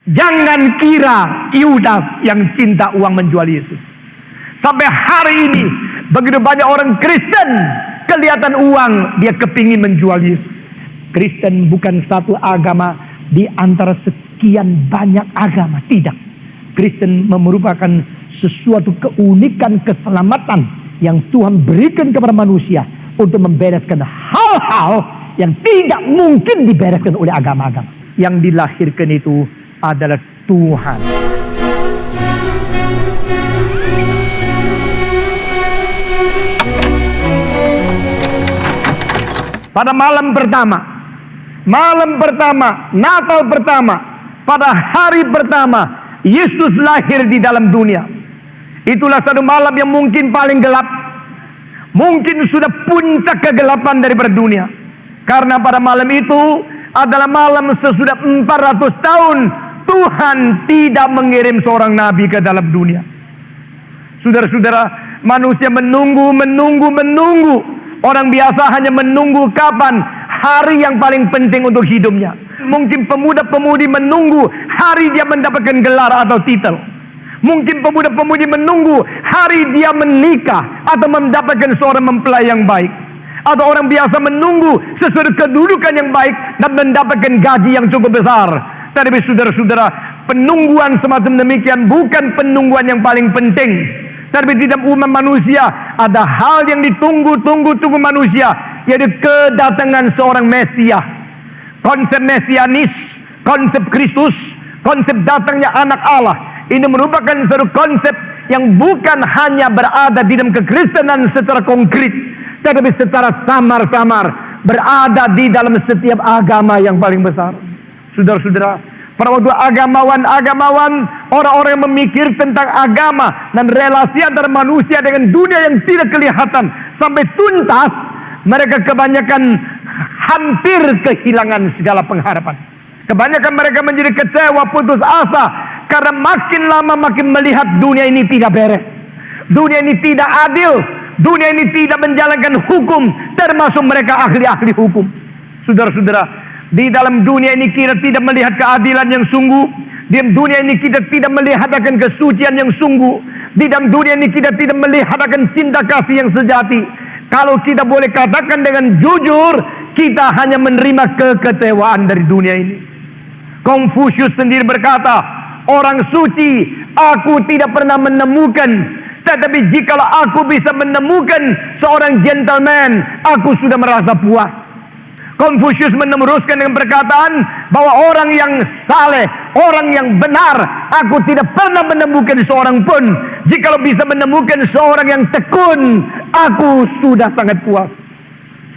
Jangan kira Yudas yang cinta uang menjual Yesus. Sampai hari ini begitu banyak orang Kristen kelihatan uang, dia kepingin menjual Yesus. Kristen bukan satu agama di antara sekian banyak agama, tidak. Kristen merupakan sesuatu keunikan keselamatan yang Tuhan berikan kepada manusia untuk membereskan hal-hal yang tidak mungkin dibereskan oleh agama-agama. Yang dilahirkan itu adalah Tuhan. Pada malam pertama, Natal pertama, pada hari pertama, Yesus lahir di dalam dunia. Itulah satu malam yang mungkin paling gelap. Mungkin sudah puncak kegelapan daripada dunia. Karena pada malam itu adalah malam sesudah 400 tahun Tuhan tidak mengirim seorang nabi ke dalam dunia. Saudara-saudara, manusia menunggu. Orang biasa hanya menunggu kapan hari yang paling penting untuk hidupnya. Mungkin pemuda-pemudi menunggu hari dia mendapatkan gelar atau titel. Mungkin pemuda-pemudi menunggu hari dia menikah atau mendapatkan seorang mempelai yang baik. Atau orang biasa menunggu sesuatu kedudukan yang baik dan mendapatkan gaji yang cukup besar. Tapi saudara-saudara, penungguan semacam demikian bukan penungguan yang paling penting. Tapi di dalam umat manusia ada hal yang ditunggu-tunggu manusia, yaitu kedatangan seorang Mesias. Konsep Mesianis, konsep Kristus, konsep datangnya anak Allah, ini merupakan satu konsep yang bukan hanya berada di dalam kekristenan secara konkret, tetapi secara samar-samar berada di dalam setiap agama yang paling besar. Saudara-saudara, pada waktu agamawan, orang-orang yang memikir tentang agama dan relasi antara manusia dengan dunia yang tidak kelihatan sampai tuntas, mereka kebanyakan hampir kehilangan segala pengharapan. Kebanyakan mereka menjadi kecewa, putus asa, karena makin lama makin melihat dunia ini tidak beres. Dunia ini tidak adil. Dunia ini tidak menjalankan hukum, termasuk mereka ahli-ahli hukum. Saudara-saudara, di dalam dunia ini kita tidak melihat keadilan yang sungguh. Di dalam dunia ini kita tidak melihat akan kesucian yang sungguh. Di dalam dunia ini kita tidak melihat akan cinta kasih yang sejati. Kalau kita boleh katakan dengan jujur, kita hanya menerima kekecewaan dari dunia ini. Konfusius sendiri berkata, orang suci aku tidak pernah menemukan, tetapi jikalau aku bisa menemukan seorang gentleman, aku sudah merasa puas. Konfusius meneruskan dengan perkataan bahwa orang yang saleh, orang yang benar, aku tidak pernah menemukan seorang pun. Jikalau bisa menemukan seorang yang tekun, aku sudah sangat puas.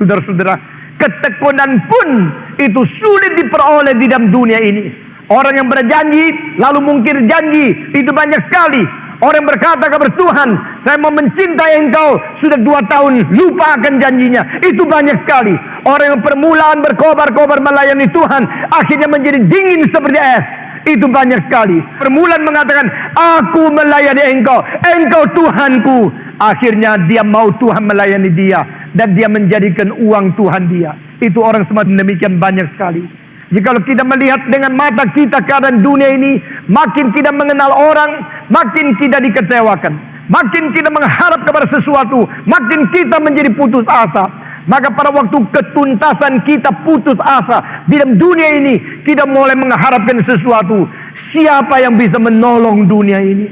Saudara-saudara, ketekunan pun itu sulit diperoleh di dalam dunia ini. Orang yang berjanji lalu mungkir janji itu banyak sekali. Orang berkata kepada Tuhan, saya mau mencintai engkau, sudah 2 tahun lupa akan janjinya. Itu banyak sekali. Orang yang permulaan berkobar-kobar melayani Tuhan, akhirnya menjadi dingin seperti es. Itu banyak sekali. Permulaan mengatakan, aku melayani engkau, engkau Tuhanku. Akhirnya dia mau Tuhan melayani dia, dan dia menjadikan uang Tuhan dia. Itu orang semacam demikian banyak sekali. Jikalau kita melihat dengan mata kita keadaan dunia ini, makin kita mengenal orang, makin kita dikecewakan. Makin kita mengharap kepada sesuatu, makin kita menjadi putus asa. Maka pada waktu ketuntasan kita putus asa di dalam dunia ini, kita mulai mengharapkan sesuatu. Siapa yang bisa menolong dunia ini?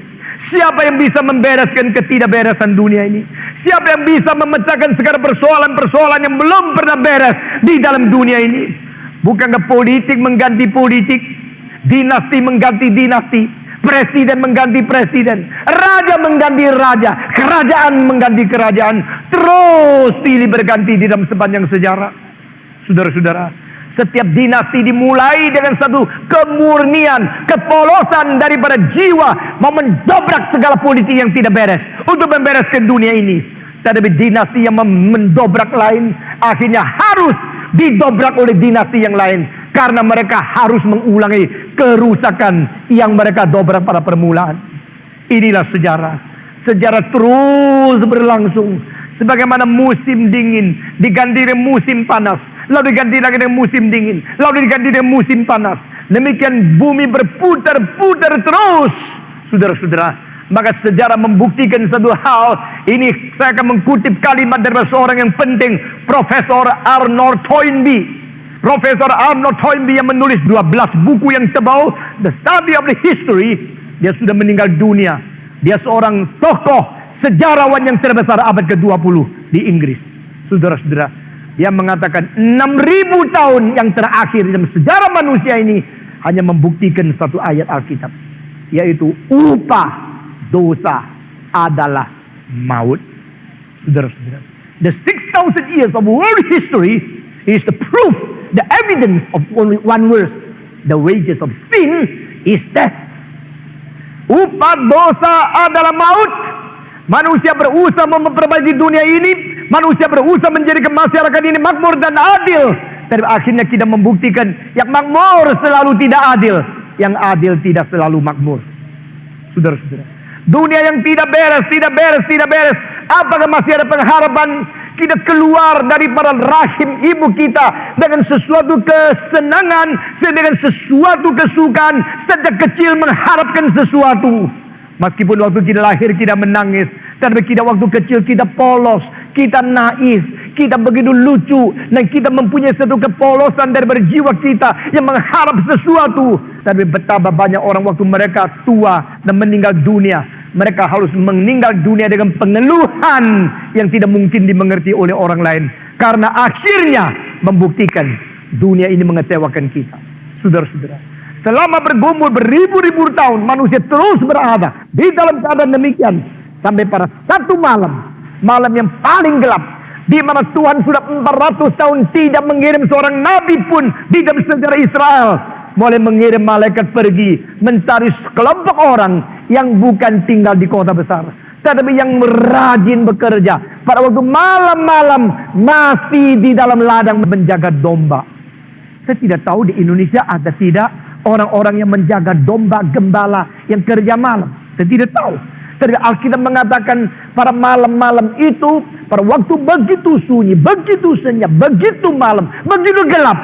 Siapa yang bisa membereskan ketidakberesan dunia ini? Siapa yang bisa memecahkan segala persoalan-persoalan yang belum pernah beres di dalam dunia ini? Bukankah politik mengganti politik, dinasti mengganti dinasti, presiden mengganti presiden, raja mengganti raja, kerajaan mengganti kerajaan, terus silih berganti di dalam sepanjang sejarah. Saudara-saudara, setiap dinasti dimulai dengan satu kemurnian, kepolosan daripada jiwa mau mendobrak segala politik yang tidak beres untuk membereskan dunia ini. Tetapi dinasti yang mendobrak lain akhirnya harus didobrak oleh dinasti yang lain, karena mereka harus mengulangi kerusakan yang mereka dobrak pada permulaan. Inilah sejarah. Sejarah terus berlangsung. Sebagaimana musim dingin diganti dengan musim panas, lalu diganti lagi dengan musim dingin, lalu diganti dengan musim panas. Demikian bumi berputar-putar terus. Saudara-saudara, maka sejarah membuktikan satu hal. Ini saya akan mengutip kalimat dari seorang yang penting, Profesor Arnold Toynbee. Profesor Arnold Toynbee yang menulis 12 buku yang tebal, The Study of the History. Dia sudah meninggal dunia. Dia seorang tokoh sejarawan yang terbesar abad ke-20 di Inggris. Saudara-saudara, dia mengatakan 6.000 tahun yang terakhir dalam sejarah manusia ini hanya membuktikan satu ayat Alkitab, yaitu upah dosa adalah maut. Saudara-saudara, the 6,000 years of world history is the proof, the evidence of only one verse. The wages of sin is death. Upah dosa adalah maut. Manusia berusaha memperbaiki dunia ini, manusia berusaha menjadikan masyarakat ini makmur dan adil, tapi akhirnya kita membuktikan yang makmur selalu tidak adil, yang adil tidak selalu makmur. Saudara-saudara, dunia yang tidak beres. Apakah masih ada pengharapan kita keluar daripada rahim ibu kita dengan sesuatu kesenangan, dengan sesuatu kesukaan, sejak kecil mengharapkan sesuatu? Meskipun waktu kita lahir kita menangis, tapi kita waktu kecil kita polos, kita naif, kita begitu lucu, dan kita mempunyai satu kepolosan dari jiwa kita yang mengharap sesuatu. Tapi betapa banyak orang waktu mereka tua dan meninggal dunia, mereka harus meninggal dunia dengan pengeluhan yang tidak mungkin dimengerti oleh orang lain, karena akhirnya membuktikan dunia ini mengecewakan kita. Saudara-saudara, selama bergumul beribu-ribu tahun, manusia terus berada di dalam keadaan demikian, sampai pada satu malam yang paling gelap, di mana Tuhan sudah 400 tahun tidak mengirim seorang nabi pun di dalam sejarah Israel, mulai mengirim malaikat pergi mencari sekelompok orang yang bukan tinggal di kota besar, tetapi yang rajin bekerja pada waktu malam-malam, masih di dalam ladang menjaga domba. Saya tidak tahu di Indonesia ada tidak orang-orang yang menjaga domba gembala yang kerja malam. Saya tidak tahu. Tapi Alkitab mengatakan pada malam-malam itu, pada waktu begitu sunyi, begitu senyap, begitu malam, begitu gelap,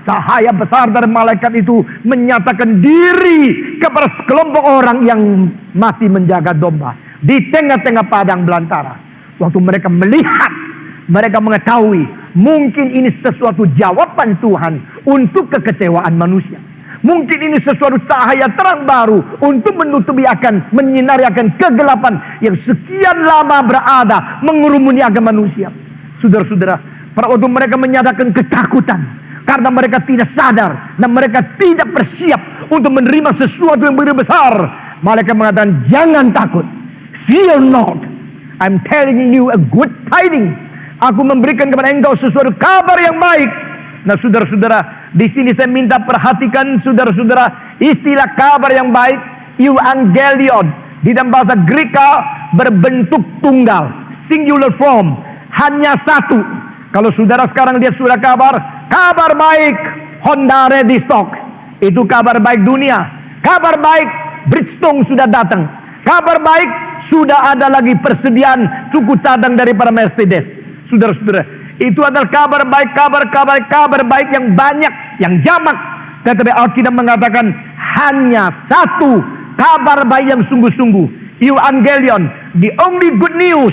cahaya besar dari malaikat itu menyatakan diri kepada sekelompok orang yang masih menjaga domba di tengah-tengah padang belantara. Waktu mereka melihat, mereka mengetahui mungkin ini sesuatu jawaban Tuhan untuk kekecewaan manusia. Mungkin ini sesuatu cahaya terang baru untuk menyinari akan kegelapan yang sekian lama berada mengurumuni agama manusia. Saudara-saudara, pada waktu mereka menyatakan ketakutan karena mereka tidak sadar dan mereka tidak bersiap untuk menerima sesuatu yang begitu besar, malaikat mengatakan, jangan takut, fear not, I'm telling you a good tidings. Aku memberikan kepada engkau sesuatu kabar yang baik. Nah, saudara-saudara, di sini saya minta perhatikan, saudara-saudara, istilah kabar yang baik, euangelion, di dalam bahasa Greka berbentuk tunggal, singular form, hanya satu. Kalau saudara sekarang lihat sudah kabar baik, Honda ready stock, itu kabar baik dunia. Kabar baik, Bridgestone sudah datang. Kabar baik, sudah ada lagi persediaan suku cadang daripada Mercedes. Saudara-saudara, itu adalah kabar baik yang banyak, yang jamak. Tetapi Alkitab mengatakan hanya satu kabar baik yang sungguh-sungguh, euangelion, the only good news,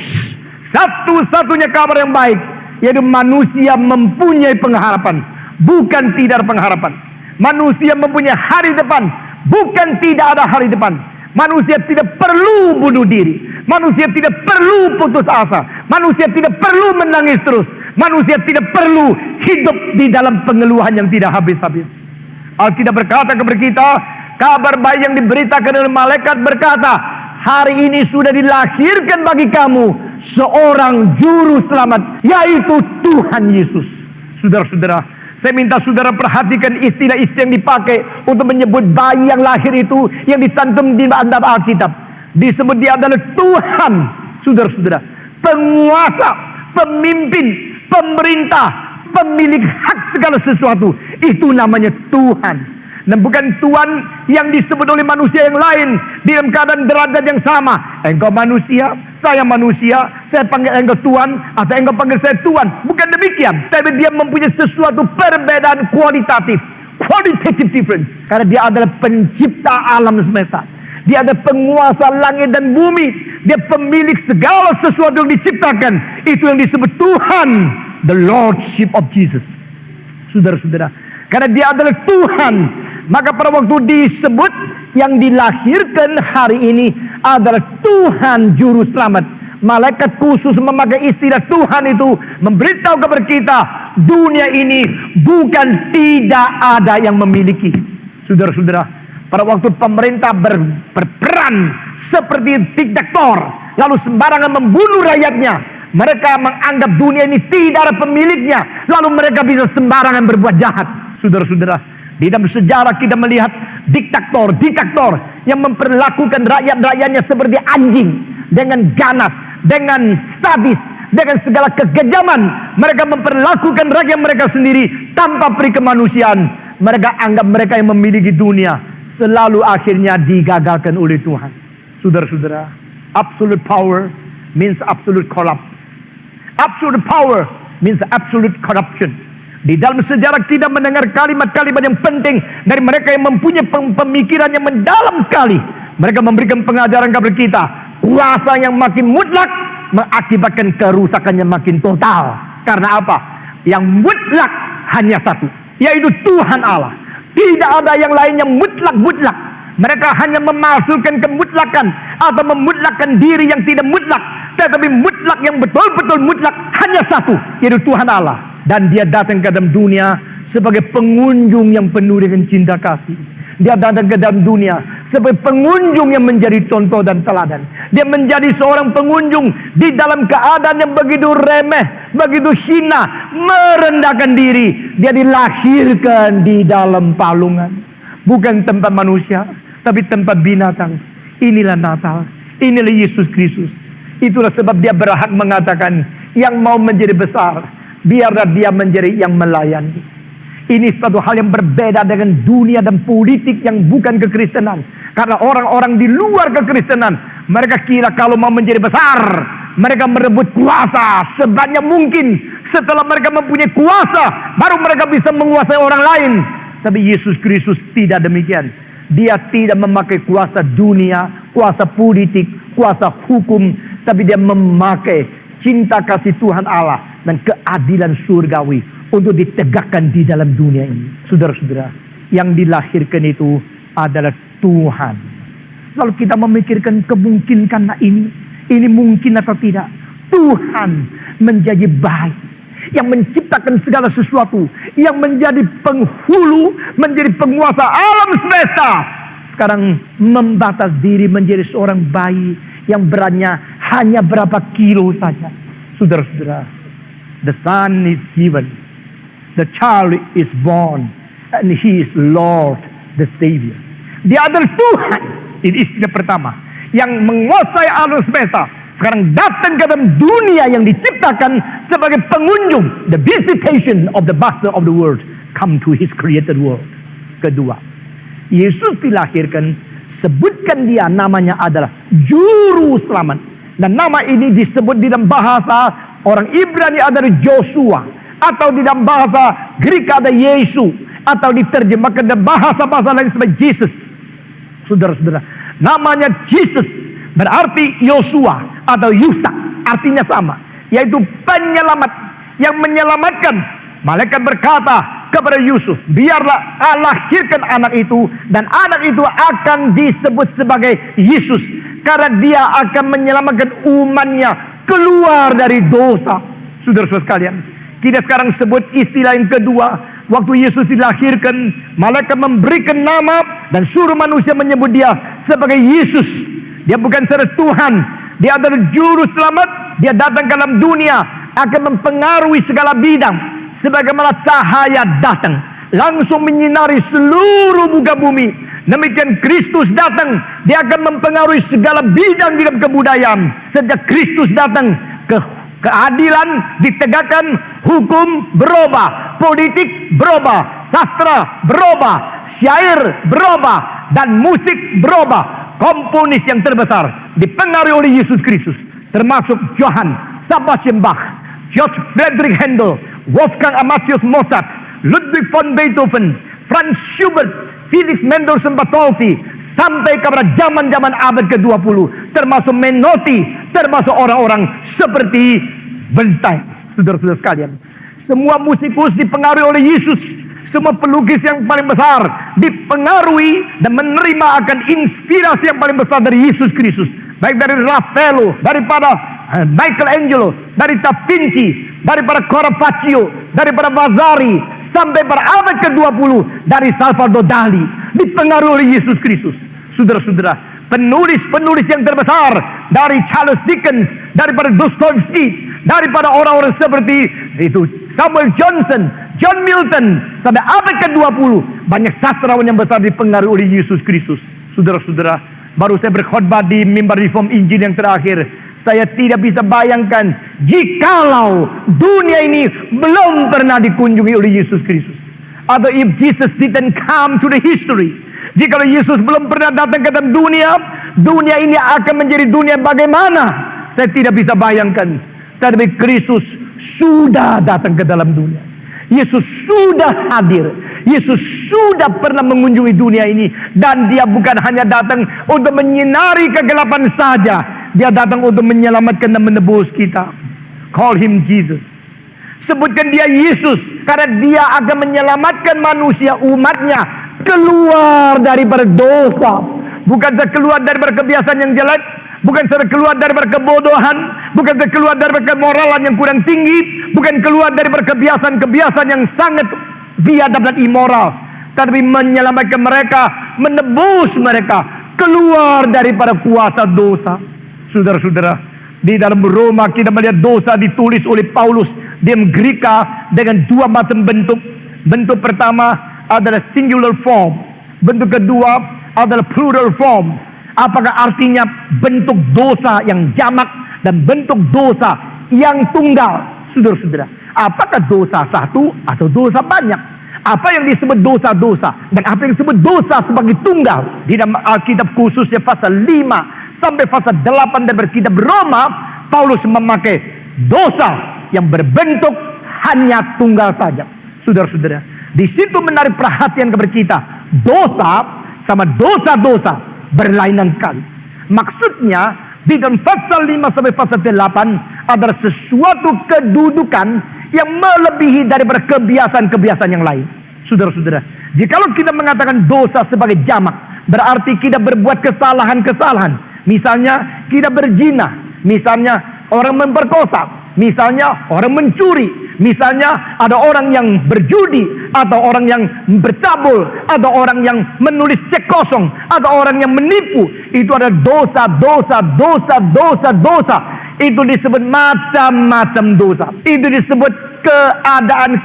satu-satunya kabar yang baik, yaitu manusia mempunyai pengharapan, bukan tidak ada pengharapan. Manusia mempunyai hari depan, bukan tidak ada hari depan. Manusia tidak perlu bunuh diri, manusia tidak perlu putus asa, manusia tidak perlu menangis terus, manusia tidak perlu hidup di dalam pengeluhan yang tidak habis-habis. Alkitab berkata kepada kita, kabar baik yang diberitakan oleh malaikat berkata, hari ini sudah dilahirkan bagi kamu seorang juru selamat, yaitu Tuhan Yesus. Saudara-saudara, saya minta saudara perhatikan istilah-istilah yang dipakai untuk menyebut bayi yang lahir itu, yang dicantum di dalam Alkitab. Disebut dia adalah Tuhan. Saudara-saudara, penguasa, pemimpin, pemerintah, pemilik hak segala sesuatu, itu namanya Tuhan. Dan bukan Tuhan yang disebut oleh manusia yang lain di dalam keadaan derajat yang sama. Engkau manusia, saya manusia, saya panggil engkau Tuhan, atau engkau panggil saya Tuhan. Bukan demikian. Tapi dia mempunyai sesuatu perbedaan kualitatif. qualitative difference. Karena dia adalah pencipta alam semesta. Dia adalah penguasa langit dan bumi. Dia pemilik segala sesuatu yang diciptakan. Itu yang disebut Tuhan, the Lordship of Jesus. Saudara-saudara, karena dia adalah Tuhan, maka pada waktu disebut yang dilahirkan hari ini adalah Tuhan Juru Selamat. Malaikat khusus memakai istilah Tuhan itu memberitahu kepada kita, dunia ini bukan tidak ada yang memiliki. Saudara-saudara, pada waktu pemerintah berperan seperti diktator, lalu sembarangan membunuh rakyatnya, mereka menganggap dunia ini tidak ada pemiliknya, lalu mereka bisa sembarangan berbuat jahat. Saudara-saudara, di dalam sejarah kita melihat diktator yang memperlakukan rakyat-rakyatnya seperti anjing, dengan ganas, dengan sadis, dengan segala kekejaman. Mereka memperlakukan rakyat mereka sendiri tanpa peri kemanusiaan. Mereka anggap mereka yang memiliki dunia, selalu akhirnya digagalkan oleh Tuhan. Saudara-saudara, absolute power means absolute collapse. Absolute power means absolute corruption. Di dalam sejarah kita mendengar kalimat-kalimat yang penting dari mereka yang mempunyai pemikiran yang mendalam sekali. Mereka memberikan pengajaran kepada kita, kuasa yang makin mutlak mengakibatkan kerusakan yang makin total. Karena apa? Yang mutlak hanya satu, yaitu Tuhan Allah. Tidak ada yang lain yang mutlak-mutlak. Mereka hanya memasukkan kemutlakan atau memutlakkan diri yang tidak mutlak. Tetapi mutlak yang betul-betul mutlak hanya satu, yaitu Tuhan Allah. Dan dia datang ke dalam dunia sebagai pengunjung yang penuh dengan cinta kasih. Dia datang ke dalam dunia sebagai pengunjung yang menjadi contoh dan teladan. Dia menjadi seorang pengunjung di dalam keadaan yang begitu remeh, begitu hina, merendahkan diri. Dia dilahirkan di dalam palungan, bukan tempat manusia, tapi tempat binatang. Inilah Natal, inilah Yesus Kristus. Itulah sebab dia berhak mengatakan, yang mau menjadi besar, biarlah dia menjadi yang melayani. Ini satu hal yang berbeda dengan dunia dan politik yang bukan kekristenan. Karena orang-orang di luar kekristenan, mereka kira kalau mau menjadi besar, mereka merebut kuasa sebanyak mungkin. Setelah mereka mempunyai kuasa, baru mereka bisa menguasai orang lain. Tapi Yesus Kristus tidak demikian. Dia tidak memakai kuasa dunia, kuasa politik, kuasa hukum, tapi dia memakai cinta kasih Tuhan Allah dan keadilan surgawi untuk ditegakkan di dalam dunia ini. Saudara-saudara, yang dilahirkan itu adalah Tuhan. Lalu kita memikirkan kemungkinan ini mungkin atau tidak. Tuhan menjadi baik, yang menciptakan segala sesuatu, yang menjadi penghulu, menjadi penguasa alam semesta. Sekarang membatas diri menjadi seorang bayi yang beratnya hanya berapa kilo saja. Saudara-saudara, the son is given, the child is born, and he is Lord, the Savior. Dia adalah Tuhan. Ini istilah pertama yang menguasai alam semesta. Sekarang datang ke dalam dunia yang diciptakan sebagai pengunjung, the visitation of the master of the world, come to his created world. Kedua, Yesus dilahirkan, sebutkan dia namanya adalah Juru Selamat. Dan nama ini disebut di dalam bahasa orang Ibrani adalah Joshua, atau di dalam bahasa Greek ada Yesus, atau diterjemahkan dalam bahasa-bahasa lain sebagai Jesus. Saudara-saudara, namanya Jesus berarti Yosua atau Yusak, artinya sama, yaitu penyelamat, yang menyelamatkan. Malaikat berkata kepada Yusuf, biarlah lahirkan anak itu, dan anak itu akan disebut sebagai Yesus, karena dia akan menyelamatkan umatnya keluar dari dosa. Saudara-saudara sekalian, kita sekarang sebut istilah yang kedua. Waktu Yesus dilahirkan, malaikat memberikan nama dan suruh manusia menyebut dia sebagai Yesus. Dia bukan saja Tuhan, dia adalah Juru Selamat. Dia datang ke dalam dunia, akan mempengaruhi segala bidang. Sebagaimana cahaya datang, langsung menyinari seluruh muka bumi. Demikian Kristus datang, dia akan mempengaruhi segala bidang di dalam kebudayaan. Sejak Kristus datang, keadilan ditegakkan, hukum berubah, politik berubah, sastra berubah, syair berubah, dan musik berubah. Komponis yang terbesar dipengaruhi oleh Yesus Kristus, termasuk Johann Sebastian Bach, George Friedrich Handel, Wolfgang Amadeus Mozart, Ludwig von Beethoven, Franz Schubert, Felix Mendelssohn Bartholdy, sampai kepada zaman-zaman abad ke-20, termasuk Menotti, termasuk orang-orang seperti Bernstein. Saudara-saudara sekalian, semua musikus dipengaruhi oleh Yesus. Semua pelukis yang paling besar dipengaruhi dan menerima akan inspirasi yang paling besar dari Yesus Kristus. Baik dari Raffaello, daripada Michelangelo, dari Da Vinci, daripada Caravaggio, daripada Vasari, sampai pada abad ke-20 dari Salvador Dali, dipengaruhi oleh Yesus Kristus. Saudara-saudara, penulis-penulis yang terbesar dari Charles Dickens, daripada Dostoevsky, daripada orang-orang seperti itu Samuel Johnson, John Milton, sampai abad ke-20 banyak sastrawan yang besar dipengaruhi oleh Yesus Kristus. Saudara-saudara, baru saya berkhotbah di mimbar Reform Injil yang terakhir. Saya tidak bisa bayangkan jikalau dunia ini belum pernah dikunjungi oleh Yesus Kristus. Atau if Jesus didn't come to the history. Jikalau Yesus belum pernah datang ke dalam dunia, dunia ini akan menjadi dunia bagaimana? Saya tidak bisa bayangkan. Tapi Kristus sudah datang ke dalam dunia. Yesus sudah hadir. Yesus sudah pernah mengunjungi dunia ini. Dan dia bukan hanya datang untuk menyinari kegelapan saja. Dia datang untuk menyelamatkan dan menebus kita. Call him Jesus. Sebutkan dia Yesus. Karena dia akan menyelamatkan manusia, umatnya, keluar daripada dosa. Bukan keluar daripada kebiasaan yang jelek. Bukan keluar daripada kebodohan. Bukan keluar daripada kemoralan yang kurang tinggi. Bukan keluar daripada kebiasaan-kebiasaan yang sangat biadab dan immoral. Tapi menyelamatkan mereka, menebus mereka keluar daripada kuasa dosa. Saudara-saudara, di dalam Roma kita melihat dosa ditulis oleh Paulus dalam Greka dengan dua macam bentuk. Bentuk pertama adalah singular form. Bentuk kedua adalah plural form. Apakah artinya bentuk dosa yang jamak dan bentuk dosa yang tunggal? Saudara-saudara, apakah dosa satu atau dosa banyak? Apa yang disebut dosa-dosa dan apa yang disebut dosa sebagai tunggal? Di dalam Alkitab khususnya pasal 5 sampai pasal 8 dari kitab Roma, Paulus memakai dosa yang berbentuk hanya tunggal saja. Saudara-saudara, di situ menarik perhatian kepada kita. Dosa sama dosa-dosa berlainan kali. Maksudnya di dalam pasal 5 sampai pasal 8 adalah sesuatu kedudukan yang melebihi daripada kebiasaan-kebiasaan yang lain. Saudara-saudara, jikalau kita mengatakan dosa sebagai jamak, berarti kita berbuat kesalahan-kesalahan. Misalnya kita berzina, misalnya orang memperkosa, misalnya orang mencuri, misalnya ada orang yang berjudi, atau orang yang bercabul, atau orang yang menulis cek kosong, atau orang yang menipu. Itu ada dosa. Itu disebut macam-macam dosa. Itu disebut keadaan,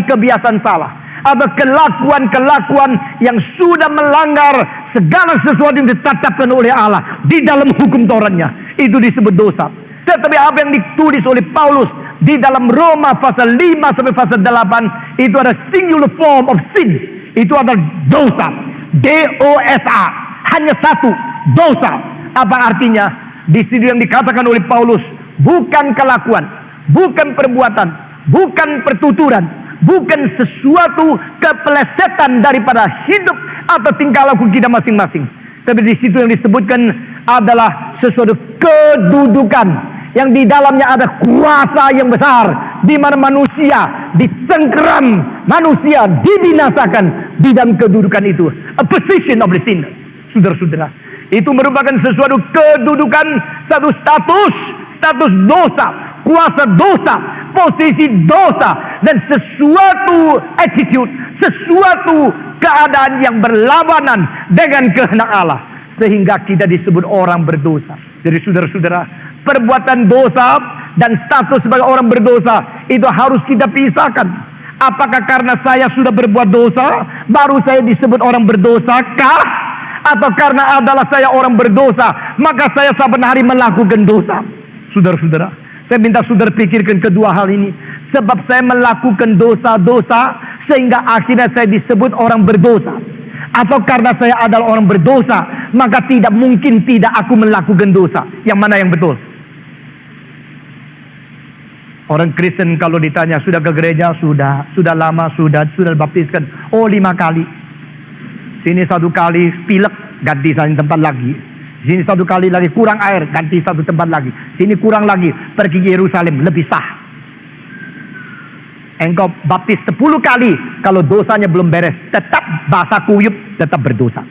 kebiasaan salah, atau kelakuan yang sudah melanggar segala sesuatu yang ditetapkan oleh Allah di dalam hukum Tauratnya. Itu disebut dosa. Tetapi apa yang ditulis oleh Paulus di dalam Roma pasal 5 sampai pasal 8 itu ada singular form of sin. Itu adalah dosa. D-O-S-A. Hanya satu, dosa. Apa artinya? Di situ yang dikatakan oleh Paulus, bukan kelakuan, bukan perbuatan, bukan pertuturan, bukan sesuatu kepelesetan daripada hidup atau tingkah laku kita masing-masing. Tapi di situ yang disebutkan adalah sesuatu kedudukan yang di dalamnya ada kuasa yang besar, di mana manusia dicengkeram, manusia dibinasakan di dalam kedudukan itu. A position of the sinner. Saudara-saudara, itu merupakan sesuatu kedudukan, satu status dosa, kuasa dosa, posisi dosa, dan sesuatu attitude, sesuatu keadaan yang berlawanan dengan kehendak Allah, sehingga kita disebut orang berdosa. Jadi saudara-saudara, perbuatan dosa dan status sebagai orang berdosa itu harus kita pisahkan. Apakah karena saya sudah berbuat dosa baru saya disebut orang berdosa kah? Atau karena adalah saya orang berdosa maka saya saban hari melakukan dosa? Saudara-saudara, saya minta saudara pikirkan kedua hal ini. Sebab saya melakukan dosa-dosa sehingga akhirnya saya disebut orang berdosa, atau karena saya adalah orang berdosa maka tidak mungkin tidak aku melakukan dosa? Yang mana yang betul? Orang Kristen kalau ditanya sudah ke gereja, sudah lama, sudah baptiskan. Oh 5 kali. Sini 1 kali pilek, ganti satu tempat lagi. Sini 1 kali lagi kurang air, ganti 1 tempat lagi. Sini kurang lagi, pergi ke Yerusalem, lebih sah. Engkau baptis 10 kali, kalau dosanya belum beres, tetap basah kuyup, tetap berdosa.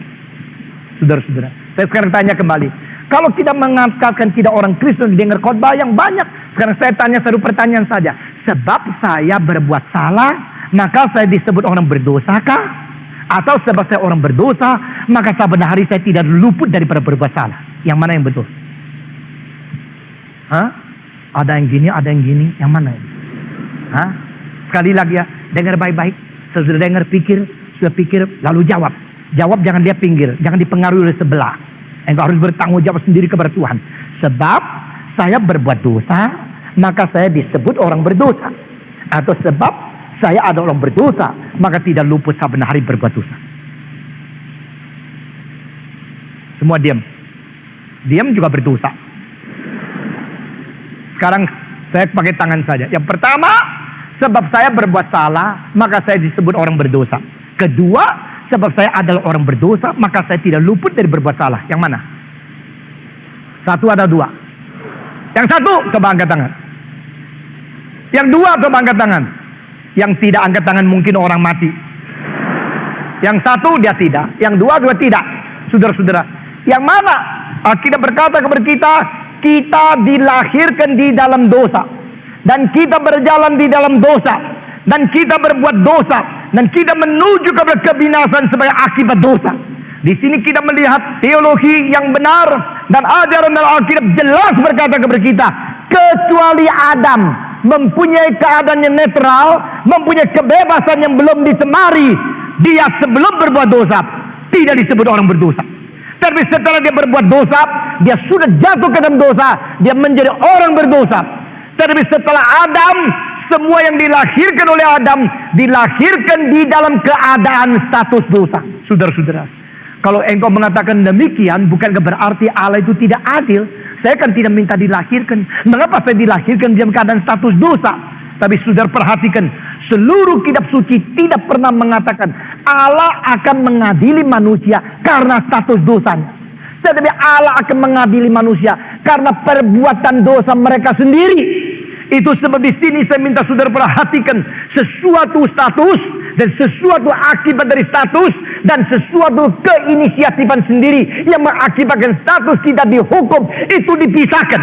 Saudara-saudara, saya sekarang tanya kembali. Kalau kita mengatakan kita orang Kristen dengar khotbah yang banyak, sekarang saya tanya satu pertanyaan saja. Sebab saya berbuat salah, maka saya disebut orang berdosakah? Atau sebab saya orang berdosa, maka saban hari saya tidak luput daripada berbuat salah? Yang mana yang betul? Hah? Ada yang gini, ada yang gini, yang mana? Hah? Sekali lagi ya, dengar baik-baik. Sudah dengar, sudah pikir, lalu jawab. Jawab, jangan dia pinggir, jangan dipengaruhi oleh sebelah. Engkau harus bertanggung jawab sendiri kepada Tuhan. Sebab saya berbuat dosa, maka saya disebut orang berdosa. Atau sebab saya adalah orang berdosa, maka tidak luput saben hari berbuat dosa. Semua diam. Diam juga berdosa. Sekarang saya pakai tangan saja. Yang pertama, sebab saya berbuat salah, maka saya disebut orang berdosa. Kedua, sebab saya adalah orang berdosa, maka saya tidak luput dari berbuat salah. Yang mana? 1 atau 2? Yang 1, coba angkat tangan. Yang 2, coba angkat tangan. Yang tidak angkat tangan mungkin orang mati. Yang 1 dia tidak. Yang 2 juga tidak. Saudara-saudara, yang mana? Alkitab berkata kepada kita, kita dilahirkan di dalam dosa. Dan kita berjalan di dalam dosa. Dan kita berbuat dosa. Dan kita menuju kepada kebinasan sebagai akibat dosa. Di sini kita melihat teologi yang benar dan ajaran dalam Alkitab jelas berkata kepada kita, kecuali Adam mempunyai keadaan yang netral, mempunyai kebebasan yang belum disemari, dia sebelum berbuat dosa tidak disebut orang berdosa. Tapi setelah dia berbuat dosa, dia sudah jatuh ke dalam dosa, dia menjadi orang berdosa. Tapi setelah Adam, semua yang dilahirkan oleh Adam dilahirkan di dalam keadaan status dosa. Saudara-saudara, kalau engkau mengatakan demikian, bukankah berarti Allah itu tidak adil? Saya kan tidak minta dilahirkan. Mengapa saya dilahirkan dalam keadaan status dosa? Tapi saudara perhatikan, seluruh kitab suci tidak pernah mengatakan Allah akan mengadili manusia karena status dosanya. Tetapi Allah akan mengadili manusia karena perbuatan dosa mereka sendiri. Itu sebab di sini saya minta saudara perhatikan sesuatu status dan sesuatu akibat dari status dan sesuatu keinisiatifan sendiri yang mengakibatkan status kita dihukum itu dipisahkan.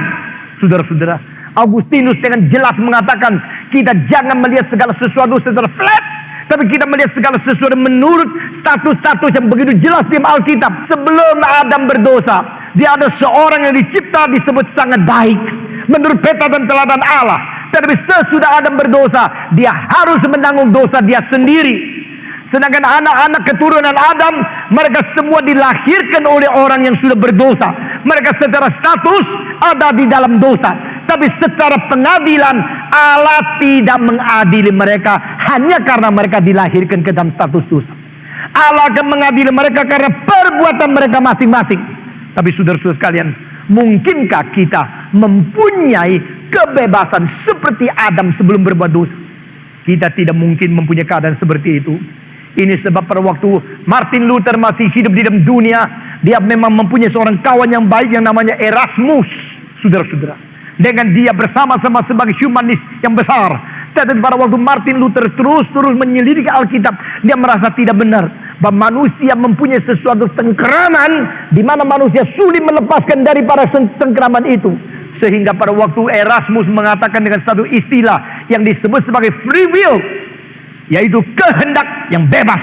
Saudara-saudara, Augustinus dengan jelas mengatakan kita jangan melihat segala sesuatu secara flat, tapi kita melihat segala sesuatu menurut status-status yang begitu jelas di Alkitab. Sebelum Adam berdosa, dia ada seorang yang dicipta disebut sangat baik menurut peta dan teladan Allah. Tapi sesudah Adam berdosa, dia harus menanggung dosa dia sendiri. Sedangkan anak-anak keturunan Adam, mereka semua dilahirkan oleh orang yang sudah berdosa. Mereka secara status ada di dalam dosa, tapi secara pengadilan Allah tidak mengadili mereka hanya karena mereka dilahirkan ke dalam status dosa. Allah akan mengadili mereka karena perbuatan mereka masing-masing. Tapi saudara-saudara sekalian, mungkinkah kita mempunyai kebebasan seperti Adam sebelum berbuat dosa? Kita tidak mungkin mempunyai keadaan seperti itu. Ini sebab pada waktu Martin Luther masih hidup di dalam dunia, dia memang mempunyai seorang kawan yang baik yang namanya Erasmus. Saudara-saudara, dengan dia bersama-sama sebagai humanis yang besar. Tetapi pada waktu Martin Luther terus menyelidiki Alkitab, dia merasa tidak benar bahwa manusia mempunyai sesuatu cengkeraman di mana manusia sulit melepaskan daripada cengkeraman itu. Sehingga pada waktu Erasmus mengatakan dengan satu istilah yang disebut sebagai free will, yaitu kehendak yang bebas,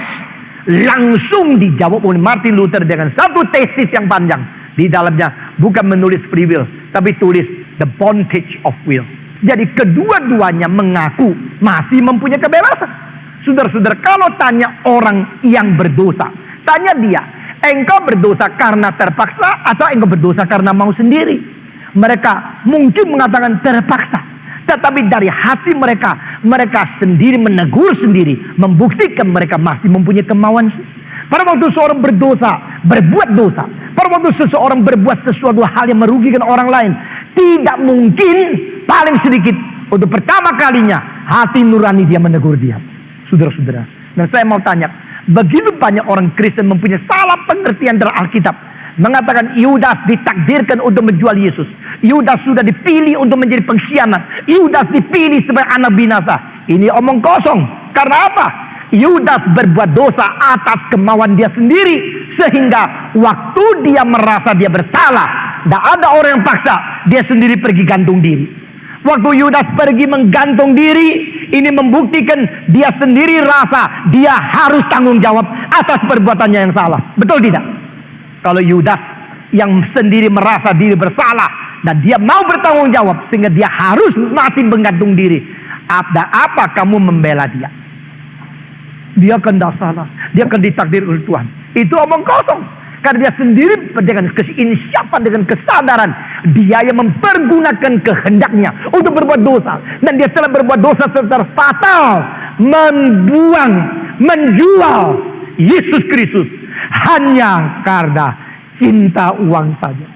langsung dijawab oleh Martin Luther dengan satu tesis yang panjang. Di dalamnya bukan menulis free will, tapi tulis the bondage of will. Jadi kedua-duanya mengaku masih mempunyai kebebasan. Saudara-saudara, kalau tanya orang yang berdosa, tanya dia, engkau berdosa karena terpaksa atau engkau berdosa karena mau sendiri? Mereka mungkin mengatakan terpaksa, tetapi dari hati mereka, mereka sendiri menegur sendiri, membuktikan mereka masih mempunyai kemauan. Pada waktu seorang berdosa, berbuat dosa, pada waktu seseorang berbuat sesuatu hal yang merugikan orang lain, tidak mungkin paling sedikit Untuk pertama kalinya hati nurani dia menegur dia. Saudara-saudara, dan saya mau tanya, begitu banyak orang Kristen mempunyai salah pengertian dari Alkitab, mengatakan Yudas ditakdirkan untuk menjual Yesus. Yudas sudah dipilih untuk menjadi pengkhianat. Yudas dipilih sebagai anak binasa. Ini omong kosong. Karena apa? Yudas berbuat dosa atas kemauan dia sendiri, sehingga waktu dia merasa dia bersalah, tidak ada orang yang paksa, dia sendiri pergi gantung diri. Waktu Yudas pergi menggantung diri, ini membuktikan dia sendiri rasa dia harus tanggung jawab atas perbuatannya yang salah. Betul tidak? Kalau Yudas yang sendiri merasa diri bersalah dan dia mau bertanggung jawab sehingga dia harus mati menggantung diri, ada apa kamu membela dia? Dia akan tidak salah, dia akan ditakdir oleh Tuhan. Itu omong kosong. Karena dia sendiri dengan keinsiapan, dengan kesadaran, dia yang mempergunakan kehendaknya untuk berbuat dosa. Dan dia telah berbuat dosa secara fatal, membuang, menjual Yesus Kristus hanya karena cinta uang saja.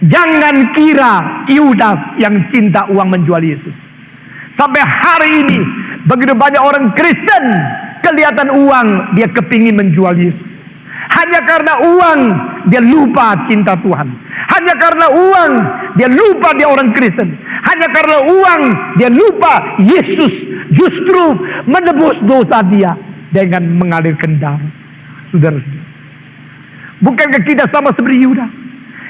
Jangan kira Yudas yang cinta uang menjual Yesus. Sampai hari ini begitu banyak orang Kristen kelihatan uang dia kepingin menjual Yesus. Hanya karena uang dia lupa cinta Tuhan. Hanya karena uang dia lupa dia orang Kristen. Hanya karena uang dia lupa Yesus justru menebus dosa dia dengan mengalirkan darah. Saudara-saudara, bukankah kita sama seperti Yudas?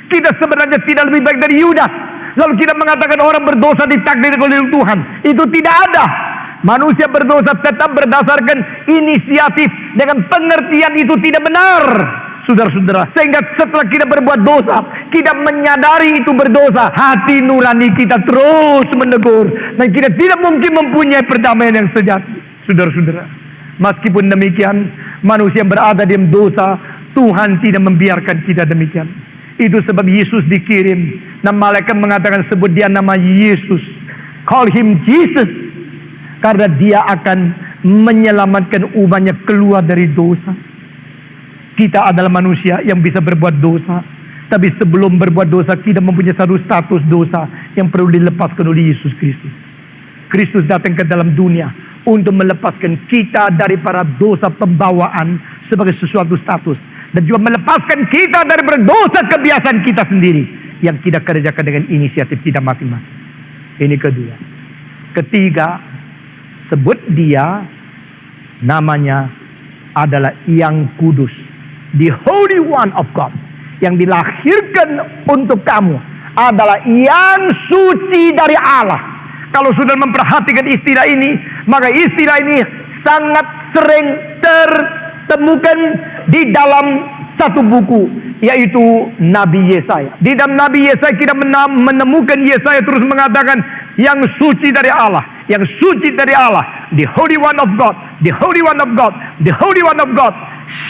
Kita sebenarnya tidak lebih baik dari Yudas. Lalu kita mengatakan orang berdosa ditakdir oleh Tuhan. Itu tidak ada. Manusia berdosa tetap berdasarkan inisiatif, dengan pengertian itu tidak benar, saudara-saudara. Sehingga setelah kita berbuat dosa, kita menyadari itu berdosa, hati nurani kita terus menegur, dan kita tidak mungkin mempunyai perdamaian yang sejati, saudara-saudara. Meskipun demikian, manusia berada di dalam dosa, Tuhan tidak membiarkan kita demikian. Itu sebab Yesus dikirim, dan malaikat mengatakan sebut dia nama Yesus, call him Jesus. Karena dia akan menyelamatkan umatnya keluar dari dosa. Kita adalah manusia yang bisa berbuat dosa. Tapi sebelum berbuat dosa, kita mempunyai satu status dosa yang perlu dilepaskan oleh Yesus Kristus. Kristus datang ke dalam dunia untuk melepaskan kita daripada dosa pembawaan sebagai sesuatu status. Dan juga melepaskan kita dari berdosa kebiasaan kita sendiri yang kita kerjakan dengan inisiatif kita masing-masing. Ini kedua. Ketiga, sebut dia namanya adalah yang kudus, the Holy One of God, yang dilahirkan untuk kamu adalah yang suci dari Allah. Kalau sudah memperhatikan istilah ini, maka istilah ini sangat sering tertemukan di dalam satu buku, yaitu Nabi Yesaya. Di dalam Nabi Yesaya kita menemukan Yesaya terus mengatakan yang suci dari Allah, yang suci dari Allah, the Holy One of God, the Holy One of God, the Holy One of God.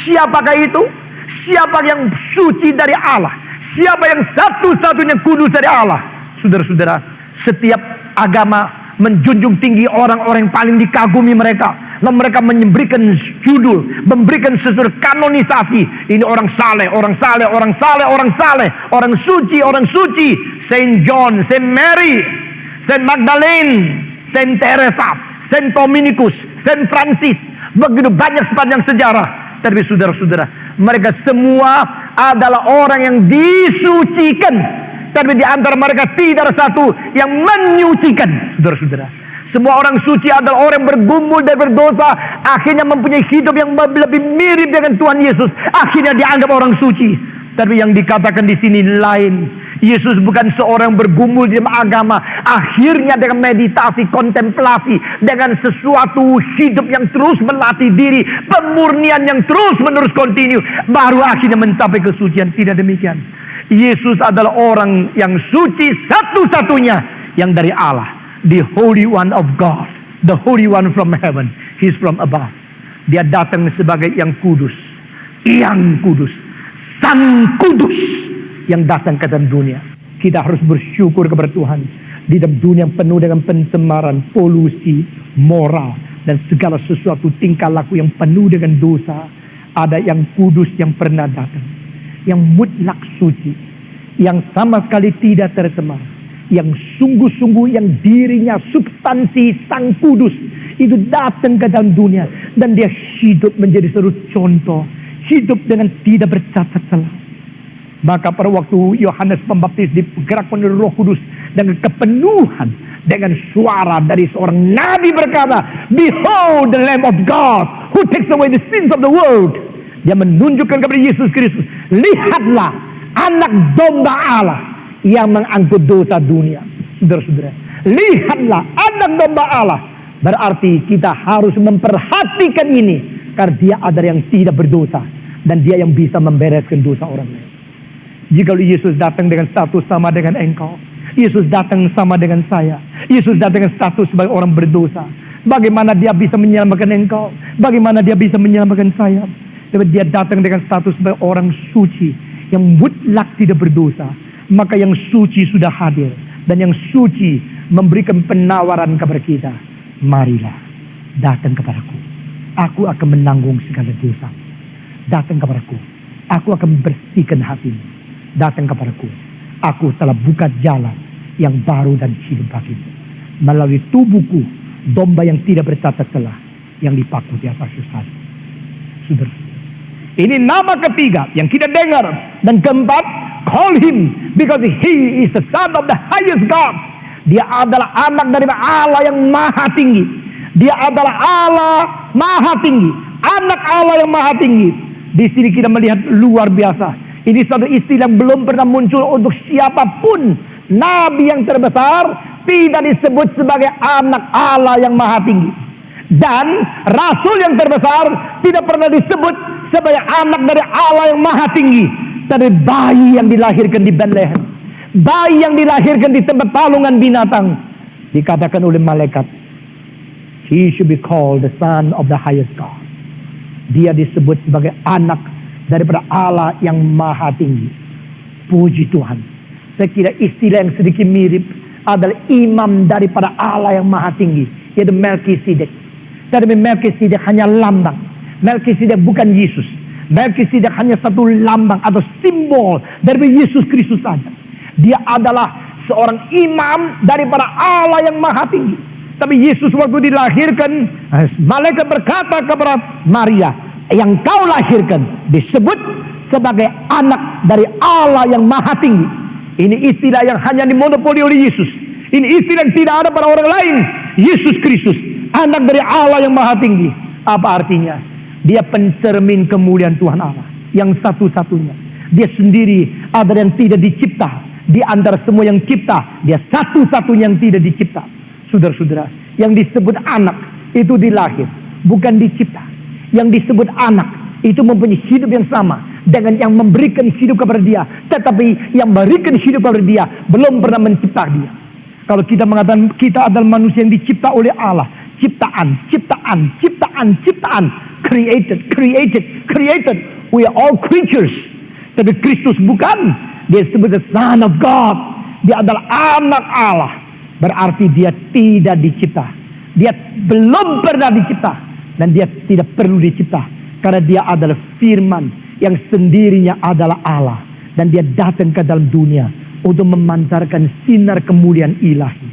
Siapakah itu? Siapa yang suci dari Allah? Siapa yang satu-satunya kudus dari Allah? Saudara-saudara, setiap agama menjunjung tinggi orang-orang yang paling dikagumi mereka. Lalu mereka memberikan judul, memberikan sesuatu kanonisasi. Ini orang saleh, orang saleh, orang saleh, orang saleh, orang suci, Saint John, Saint Mary, Saint Magdalene, Saint Teresa, Saint Dominikus, Saint Francis. Begitu banyak sepanjang sejarah. Tapi saudara-saudara, mereka semua adalah orang yang disucikan. Tapi di antara mereka tidak ada satu yang menyucikan, saudara-saudara. Semua orang suci adalah orang yang bergumul dan berdosa, akhirnya mempunyai hidup yang lebih mirip dengan Tuhan Yesus. Akhirnya dianggap orang suci. Tapi yang dikatakan di sini lain. Yesus bukan seorang bergumul di dalam agama. Akhirnya dengan meditasi, kontemplasi, dengan sesuatu hidup yang terus melatih diri, pemurnian yang terus menerus kontinu, baru akhirnya mencapai kesucian. Tidak demikian. Yesus adalah orang yang suci satu-satunya yang dari Allah. The Holy One of God, the Holy One from heaven. He's from above. Dia datang sebagai yang kudus, Sang Kudus yang datang ke dalam dunia. Kita harus bersyukur kepada Tuhan. Di dalam dunia yang penuh dengan pencemaran, polusi, moral, dan segala sesuatu tingkah laku yang penuh dengan dosa, ada yang kudus yang pernah datang, yang mutlak suci, yang sama sekali tidak tercemar, yang sungguh-sungguh, yang dirinya substansi Sang Kudus itu datang ke dalam dunia, dan dia hidup menjadi seluruh contoh hidup dengan tidak bercacat celah. Maka pada waktu Yohanes Pembaptis digerakkan oleh Roh Kudus dengan kepenuhan, dengan suara dari seorang nabi berkata, "Behold the Lamb of God who takes away the sins of the world." Dia menunjukkan kepada Yesus Kristus, lihatlah anak domba Allah yang mengangkut dosa dunia. Saudara-saudara, lihatlah anak domba Allah. Berarti kita harus memperhatikan ini, karena dia adalah yang tidak berdosa, dan dia yang bisa membereskan dosa orang lain. Jika Yesus datang dengan status sama dengan engkau, Yesus datang sama dengan saya, Yesus datang dengan status sebagai orang berdosa, bagaimana dia bisa menyelamatkan engkau? Bagaimana dia bisa menyelamatkan saya? Tapi dia datang dengan status sebagai orang suci yang mutlak tidak berdosa. Maka yang suci sudah hadir, dan yang suci memberikan penawaran kepada kita. Marilah, datang kepadaku, aku akan menanggung segala dosa. Datang kepadaku, aku akan membersihkan hatimu. Datang kepadaku, aku telah buka jalan yang baru dan hidup bagimu. Melalui tubuhku, domba yang tidak bercacat celah, yang dipaku di atas salib. Saudara, ini nama ketiga yang kita dengar. Dan keempat, call him because he is the son of the highest God. Dia adalah anak dari Allah yang maha tinggi. Dia adalah Allah maha tinggi, anak Allah yang maha tinggi. Di sini kita melihat luar biasa. Ini satu istilah yang belum pernah muncul untuk siapapun. Nabi yang terbesar tidak disebut sebagai anak Allah yang maha tinggi, dan rasul yang terbesar tidak pernah disebut sebagai anak dari Allah yang maha tinggi. Tapi bayi yang dilahirkan di Bethlehem, bayi yang dilahirkan di tempat palungan binatang, dikatakan oleh malaikat, he should be called the son of the highest God. Dia disebut sebagai anak daripada Allah yang maha tinggi. Puji Tuhan. Saya kira istilah yang sedikit mirip adalah imam daripada Allah yang maha tinggi, yaitu Melkisedek. Tetapi Melkisedek hanya lambang. Melkisedek bukan Yesus. Melkisedek hanya satu lambang atau simbol dari Yesus Kristus saja. Dia adalah seorang imam daripada Allah yang maha tinggi. Tapi Yesus waktu dilahirkan, malaikat berkata kepada Maria, yang kau lahirkan disebut sebagai anak dari Allah yang maha tinggi. Ini istilah yang hanya dimonopoli oleh Yesus. Ini istilah yang tidak ada pada orang lain. Yesus Kristus, anak dari Allah yang maha tinggi. Apa artinya? Dia pencermin kemuliaan Tuhan Allah yang satu-satunya. Dia sendiri adalah yang tidak dicipta. Di antara semua yang cipta, dia satu-satunya yang tidak dicipta. Saudara-saudara, yang disebut anak itu dilahir, bukan dicipta. Yang disebut anak itu mempunyai hidup yang sama dengan yang memberikan hidup kepada dia. Tetapi yang memberikan hidup kepada dia belum pernah mencipta dia. Kalau kita mengatakan kita adalah manusia yang dicipta oleh Allah, ciptaan. Created. We are all creatures. Tapi Kristus bukan. Dia disebut the Son of God. Dia adalah anak Allah. Berarti dia tidak dicipta. Dia belum pernah dicipta. Dan dia tidak perlu dicipta. Karena dia adalah firman yang sendirinya adalah Allah. Dan dia datang ke dalam dunia untuk memancarkan sinar kemuliaan ilahi.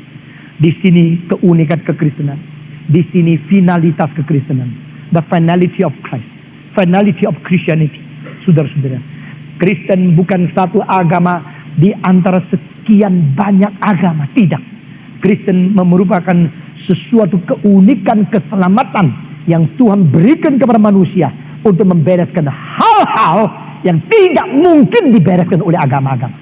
Di sini keunikan kekristenan. Di sini finalitas kekristenan. The finality of Christ. Finality of Christianity. Saudara-saudara, Kristen bukan satu agama di antara sekian banyak agama. Tidak. Kristen merupakan sesuatu keunikan keselamatan yang Tuhan berikan kepada manusia untuk membereskan hal-hal yang tidak mungkin dibereskan oleh agama-agama.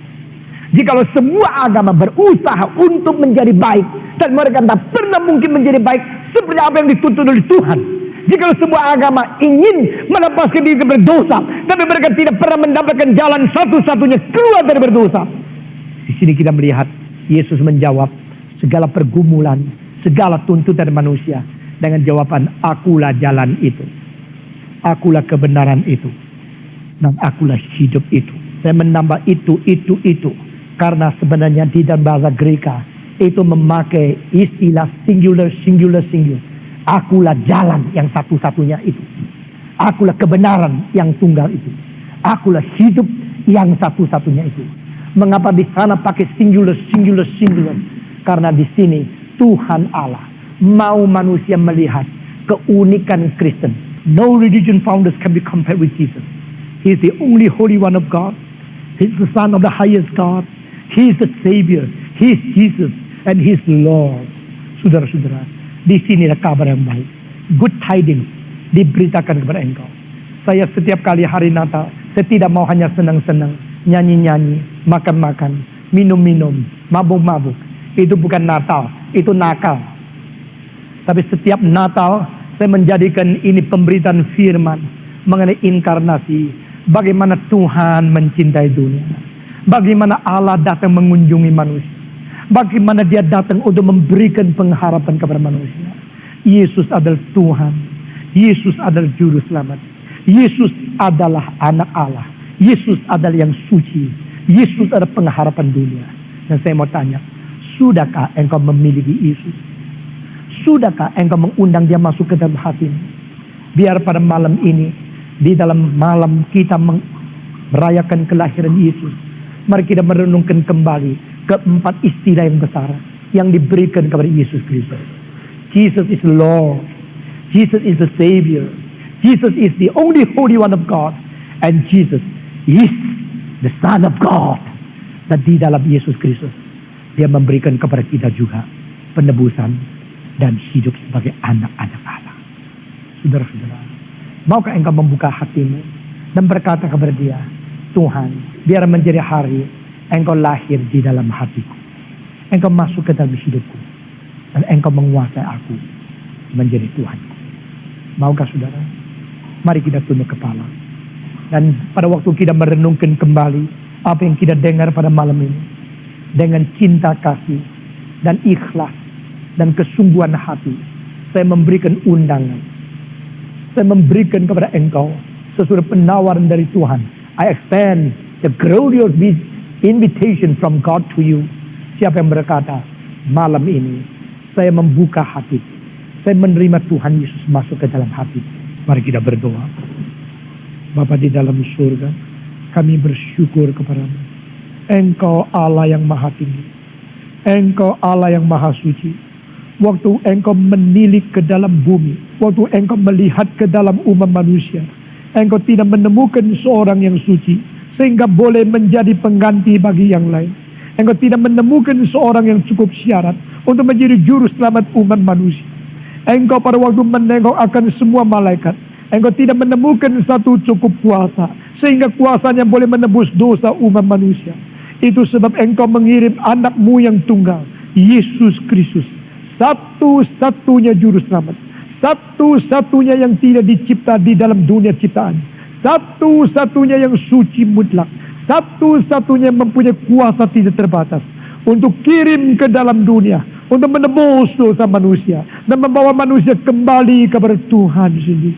Jikalau semua agama berusaha untuk menjadi baik, dan mereka tak pernah mungkin menjadi baik seperti apa yang dituntut oleh Tuhan. Jikalau semua agama ingin melepaskan diri dari berdosa, tapi mereka tidak pernah mendapatkan jalan satu-satunya keluar dari berdosa. Di sini kita melihat Yesus menjawab segala pergumulan, segala tuntutan manusia dengan jawaban, akulah jalan itu, akulah kebenaran itu, dan akulah hidup itu. Saya menambah itu, karena sebenarnya di dalam bahasa Greka itu memakai istilah singular. Akulah jalan yang satu-satunya itu. Akulah kebenaran yang tunggal itu. Akulah hidup yang satu-satunya itu. Mengapa di sana pakai singular? Karena di sini Tuhan Allah mau manusia melihat keunikan Kristen. No religion founders can be compared with Jesus. He is the only Holy One of God. He is the Son of the highest God. He is the Savior. He is Jesus. And He is Lord. Saudara-saudara, di sinilah kabar yang baik. Good tidings diberitakan kepada engkau. Saya setiap kali hari Natal, saya tidak mau hanya senang-senang, nyanyi-nyanyi, makan-makan, minum-minum, mabuk-mabuk. Itu bukan Natal, itu nakal. Tapi setiap Natal, saya menjadikan ini pemberitaan firman mengenai inkarnasi. Bagaimana Tuhan mencintai dunia. Bagaimana Allah datang mengunjungi manusia. Bagaimana Dia datang untuk memberikan pengharapan kepada manusia. Yesus adalah Tuhan. Yesus adalah Juru Selamat. Yesus adalah anak Allah. Yesus adalah yang suci. Yesus adalah pengharapan dunia. Dan saya mau tanya, sudahkah engkau memiliki Yesus? Sudahkah engkau mengundang Dia masuk ke dalam hatimu? Biar pada malam ini, di dalam malam kita merayakan kelahiran Yesus, mari kita merenungkan kembali keempat istilah yang besar yang diberikan kepada Yesus Kristus. Jesus is Lord. Jesus is the Savior. Jesus is the only Holy One of God. And Jesus is the Son of God. Dan di dalam Yesus Kristus, Dia memberikan kepada kita juga penebusan dan hidup sebagai anak-anak Allah. Saudara-saudara, maukah engkau membuka hatimu dan berkata kepada Dia, Tuhan, biar menjadi hari engkau lahir di dalam hatiku. Engkau masuk ke dalam hidupku. Dan engkau menguasai aku menjadi Tuhanku. Maukah saudara? Mari kita tunduk kepala. Dan pada waktu kita merenungkan kembali apa yang kita dengar pada malam ini, dengan cinta kasih dan ikhlas dan kesungguhan hati, saya memberikan undangan. Saya memberikan kepada engkau sesuatu penawaran dari Tuhan. I extend the glorious invitation from God to you. Siapa yang berkata, malam ini saya membuka hati, saya menerima Tuhan Yesus masuk ke dalam hati. Mari kita berdoa. Bapa di dalam surga, kami bersyukur kepadamu. Engkau Allah yang maha tinggi. Engkau Allah yang maha suci. Waktu engkau menilik ke dalam bumi, waktu engkau melihat ke dalam umat manusia, engkau tidak menemukan seorang yang suci sehingga boleh menjadi pengganti bagi yang lain. Engkau tidak menemukan seorang yang cukup syarat untuk menjadi juru selamat umat manusia. Engkau pada waktu menengok akan semua malaikat, engkau tidak menemukan satu cukup kuasa sehingga kuasanya boleh menebus dosa umat manusia. Itu sebab engkau mengirim anakmu yang tunggal, Yesus Kristus, satu-satunya juru selamat, satu-satunya yang tidak dicipta di dalam dunia ciptaan, satu-satunya yang suci mutlak, satu-satunya yang mempunyai kuasa tidak terbatas untuk kirim ke dalam dunia, untuk menebus dosa manusia dan membawa manusia kembali kepada Tuhan sendiri.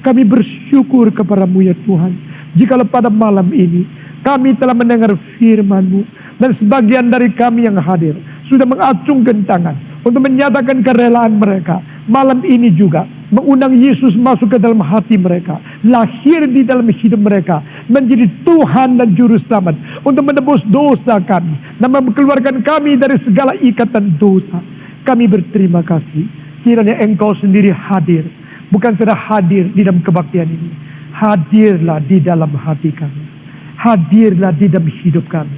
Kami bersyukur kepadamu ya Tuhan, jikalau pada malam ini kami telah mendengar firman-Mu dan sebagian dari kami yang hadir sudah mengacungkan tangan untuk menyatakan kerelaan mereka. Malam ini juga mengundang Yesus masuk ke dalam hati mereka, lahir di dalam hidup mereka, menjadi Tuhan dan Juru Selamat untuk menebus dosa kami dan mengeluarkan kami dari segala ikatan dosa. Kami berterima kasih kiranya Engkau sendiri hadir, bukan saja hadir di dalam kebaktian ini, hadirlah di dalam hati kami, hadirlah di dalam hidup kami,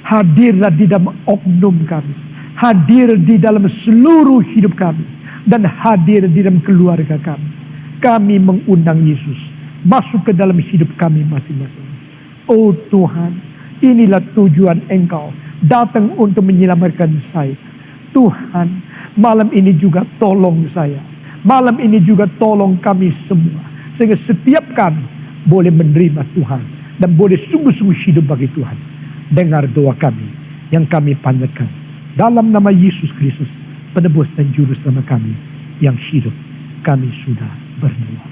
hadirlah di dalam oknum kami, hadir di dalam seluruh hidup kami, dan hadir di dalam keluarga kami. Kami mengundang Yesus masuk ke dalam hidup kami masing-masing. Oh Tuhan, inilah tujuan Engkau datang untuk menyelamatkan saya. Tuhan, malam ini juga tolong saya. Malam ini juga tolong kami semua, sehingga setiap kami boleh menerima Tuhan dan boleh sungguh-sungguh hidup bagi Tuhan. Dengar doa kami yang kami panjatkan dalam nama Yesus Kristus, penebus dan juru selamat kami yang hidup. Kami sudah berdoa.